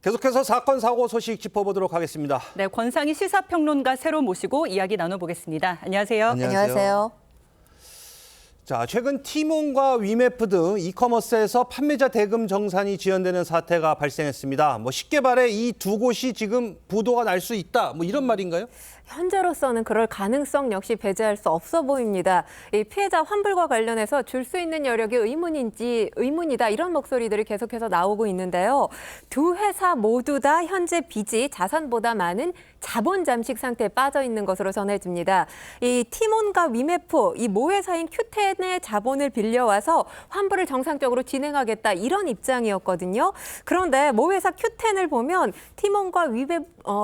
계속해서 사건, 사고 소식 짚어보도록 하겠습니다. 네, 권상희 시사평론가 새로 모시고 이야기 나눠보겠습니다. 안녕하세요. 안녕하세요. 자, 최근 티몬과 위메프 등 이커머스에서 판매자 대금 정산이 지연되는 사태가 발생했습니다. 쉽게 말해 이 두 곳이 지금 부도가 날 수 있다. 이런 말인가요? 현재로서는 그럴 가능성 역시 배제할 수 없어 보입니다. 이 피해자 환불과 관련해서 줄 수 있는 여력이 의문이다 이런 목소리들이 계속해서 나오고 있는데요. 두 회사 모두 다 현재 빚이 자산보다 많은 자본 잠식 상태에 빠져 있는 것으로 전해집니다. 이 티몬과 위메프, 이 모회사인 큐텐의 자본을 빌려와서 환불을 정상적으로 진행하겠다 이런 입장이었거든요. 그런데 모회사 큐텐을 보면 티몬과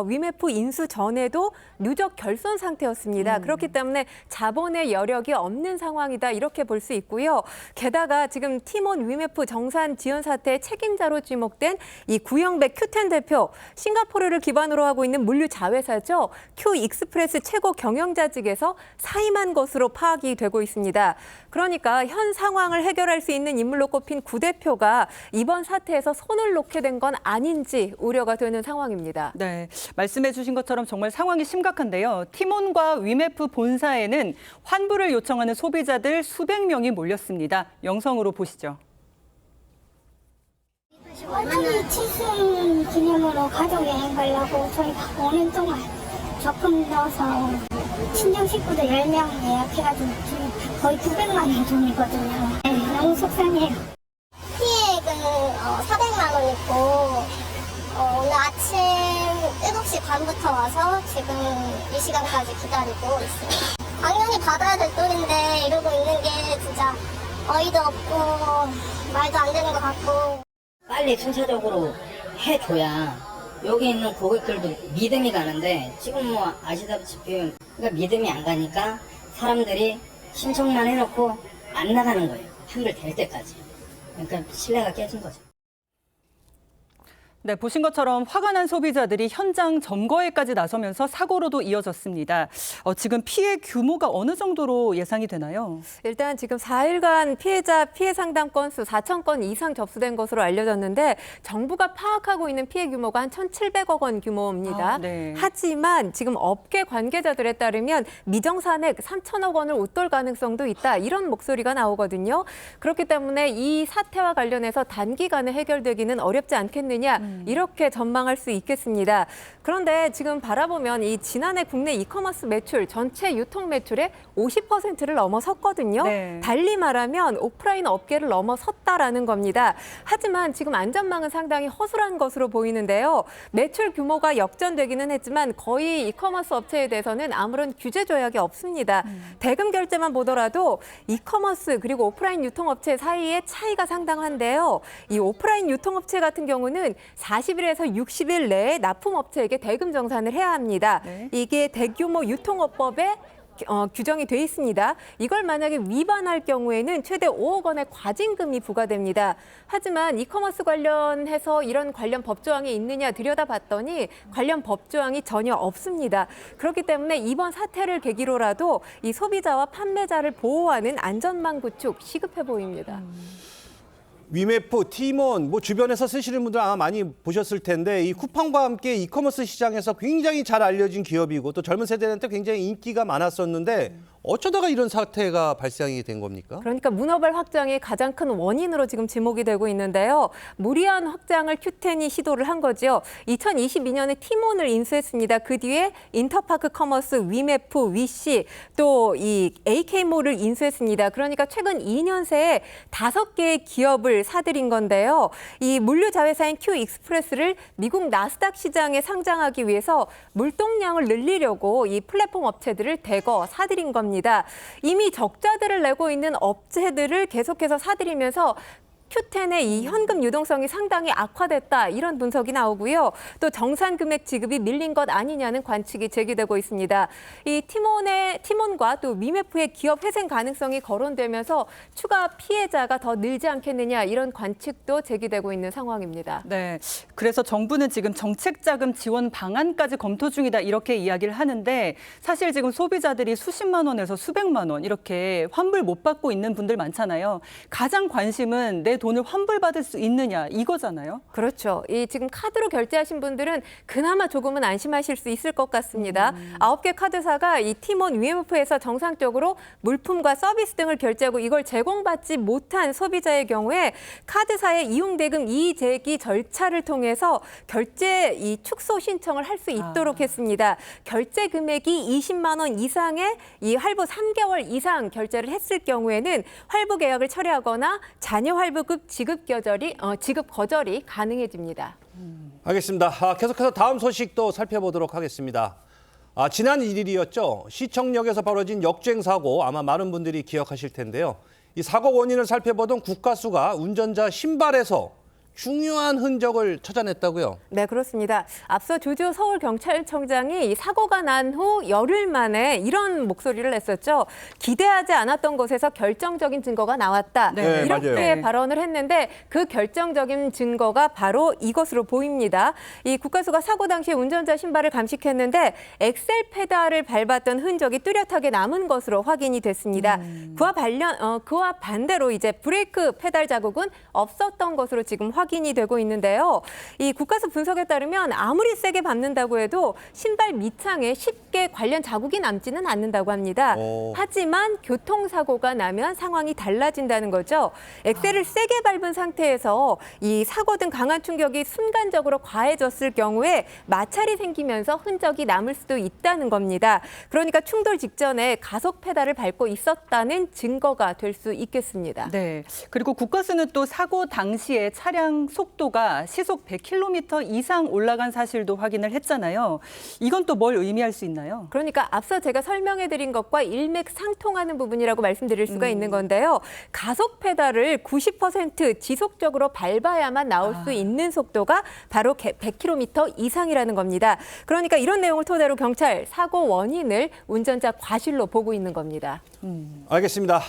위메프 인수 전에도 누적 결손 상태였습니다. 그렇기 때문에 자본의 여력이 없는 상황이다 이렇게 볼 수 있고요. 게다가 지금 티몬 위메프 정산 지연 사태의 책임자로 지목된 이 구영백 큐텐 대표, 싱가포르를 기반으로 하고 있는 물류 자회사죠. 큐익스프레스 최고 경영자직에서 사임한 것으로 파악이 되고 있습니다. 그러니까 현 상황을 해결할 수 있는 인물로 꼽힌 구 대표가 이번 사태에서 손을 놓게 된 건 아닌지 우려가 되는 상황입니다. 네, 말씀해 주신 것처럼 정말 상황이 심각한데요. 티몬과 위메프 본사에는 환불을 요청하는 소비자들 수백 명이 몰렸습니다. 영상으로 보시죠. 어머니 칠순 기념으로 가족여행 가려고 저희가 5년 동안 적금 넣어서 친정 식구들 10명 예약해가지고 지금 거의 900만 원 돈이거든요. 네, 너무 속상해요. 피해액은 400만 원 있고 오늘 아침 7시 반부터 와서 지금 이 시간까지 기다리고 있어요. 당연히 받아야 될 돈인데 이러고 있는 게 진짜 어이도 없고 말도 안 되는 것 같고. 빨리 순차적으로 해줘야 여기 있는 고객들도 믿음이 가는데 지금 아시다시피 그러니까 믿음이 안 가니까 사람들이 신청만 해놓고 안 나가는 거예요. 환불 될 때까지. 그러니까 신뢰가 깨진 거죠. 네, 보신 것처럼 화가 난 소비자들이 현장 점거에까지 나서면서 사고로도 이어졌습니다. 지금 피해 규모가 어느 정도로 예상이 되나요? 일단 지금 4일간 피해자 피해 상담 건수 4천 건 이상 접수된 것으로 알려졌는데 정부가 파악하고 있는 피해 규모가 한 1,700억 원 규모입니다. 네. 하지만 지금 업계 관계자들에 따르면 미정산액 3천억 원을 웃돌 가능성도 있다. 이런 목소리가 나오거든요. 그렇기 때문에 이 사태와 관련해서 단기간에 해결되기는 어렵지 않겠느냐. 이렇게 전망할 수 있겠습니다. 그런데 지금 바라보면 이 지난해 국내 이커머스 매출 전체 유통 매출의 50%를 넘어섰거든요. 네. 달리 말하면 오프라인 업계를 넘어섰다라는 겁니다. 하지만 지금 안전망은 상당히 허술한 것으로 보이는데요. 매출 규모가 역전되기는 했지만 거의 이커머스 업체에 대해서는 아무런 규제 조약이 없습니다. 대금 결제만 보더라도 이커머스 그리고 오프라인 유통업체 사이의 차이가 상당한데요. 이 오프라인 유통업체 같은 경우는 40일에서 60일 내에 납품업체에게 대금 정산을 해야 합니다. 네. 이게 대규모 유통업법에 규정이 돼 있습니다. 이걸 만약에 위반할 경우에는 최대 5억 원의 과징금이 부과됩니다. 하지만 이커머스 관련해서 이런 관련 법조항이 있느냐 들여다봤더니 관련 법조항이 전혀 없습니다. 그렇기 때문에 이번 사태를 계기로라도 이 소비자와 판매자를 보호하는 안전망 구축 시급해 보입니다. 위메프, 티몬, 주변에서 쓰시는 분들 아마 많이 보셨을 텐데 이 쿠팡과 함께 이커머스 시장에서 굉장히 잘 알려진 기업이고 또 젊은 세대한테 굉장히 인기가 많았었는데 어쩌다가 이런 사태가 발생이 된 겁니까? 그러니까 문어발 확장이 가장 큰 원인으로 지금 지목이 되고 있는데요. 무리한 확장을 큐텐이 시도를 한 거죠. 2022년에 티몬을 인수했습니다. 그 뒤에 인터파크 커머스, 위메프, 위시, 또 이 AK몰을 인수했습니다. 그러니까 최근 2년 새에 5개의 기업을 사들인 건데요. 이 물류 자회사인 큐익스프레스를 미국 나스닥 시장에 상장하기 위해서 물동량을 늘리려고 이 플랫폼 업체들을 대거 사들인 겁니다. 이미 적자들을 내고 있는 업체들을 계속해서 사들이면서 큐텐의 이 현금 유동성이 상당히 악화됐다 이런 분석이 나오고요. 또 정산 금액 지급이 밀린 것 아니냐는 관측이 제기되고 있습니다. 이 티몬과 또 위메프의 기업 회생 가능성이 거론되면서 추가 피해자가 더 늘지 않겠느냐 이런 관측도 제기되고 있는 상황입니다. 네, 그래서 정부는 지금 정책자금 지원 방안까지 검토 중이다 이렇게 이야기를 하는데 사실 지금 소비자들이 수십만 원에서 수백만 원 이렇게 환불 못 받고 있는 분들 많잖아요. 가장 관심은 내 돈을 환불받을 수 있느냐 이거잖아요. 그렇죠. 이 지금 카드로 결제하신 분들은 그나마 조금은 안심하실 수 있을 것 같습니다. 9개 카드사가 이 티몬 위메프에서 정상적으로 물품과 서비스 등을 결제하고 이걸 제공받지 못한 소비자의 경우에 카드사의 이용대금 이의제기 절차를 통해서 결제 이 축소 신청을 할 수 있도록 했습니다. 결제 금액이 20만 원 이상의 이 할부 3개월 이상 결제를 했을 경우에는 할부 계약을 철회하거나 자녀 할부급 지급 거절이 가능해집니다. 알겠습니다. 계속해서 다음 소식도 살펴보도록 하겠습니다. 지난 1일이었죠. 시청역에서 벌어진 역주행 사고 아마 많은 분들이 기억하실 텐데요. 이 사고 원인을 살펴보던 국가수가 운전자 신발에서 중요한 흔적을 찾아냈다고요? 네, 그렇습니다. 앞서 조지호 서울경찰청장이 이 사고가 난 후 열흘 만에 이런 목소리를 냈었죠. 기대하지 않았던 곳에서 결정적인 증거가 나왔다. 네, 이렇게 맞아요. 발언을 했는데 그 결정적인 증거가 바로 이것으로 보입니다. 이 국가수가 사고 당시 운전자 신발을 감식했는데 엑셀 페달을 밟았던 흔적이 뚜렷하게 남은 것으로 확인이 됐습니다. 그와 반대로 이제 브레이크 페달 자국은 없었던 것으로 지금 확인이 되고 있는데요. 이 국가수 분석에 따르면 아무리 세게 밟는다고 해도 신발 밑창에 쉽게 관련 자국이 남지는 않는다고 합니다. 하지만 교통사고가 나면 상황이 달라진다는 거죠. 엑셀을 세게 밟은 상태에서 이 사고 등 강한 충격이 순간적으로 과해졌을 경우에 마찰이 생기면서 흔적이 남을 수도 있다는 겁니다. 그러니까 충돌 직전에 가속 페달을 밟고 있었다는 증거가 될 수 있겠습니다. 네. 그리고 국가수는 또 사고 당시에 차량 속도가 시속 100km 이상 올라간 사실도 확인을 했잖아요. 이건 또 뭘 의미할 수 있나요? 그러니까 앞서 제가 설명해드린 것과 일맥상통하는 부분이라고 말씀드릴 수가 있는 건데요. 가속 페달을 90% 지속적으로 밟아야만 나올 수 있는 속도가 바로 100km 이상이라는 겁니다. 그러니까 이런 내용을 토대로 경찰 사고 원인을 운전자 과실로 보고 있는 겁니다. 알겠습니다.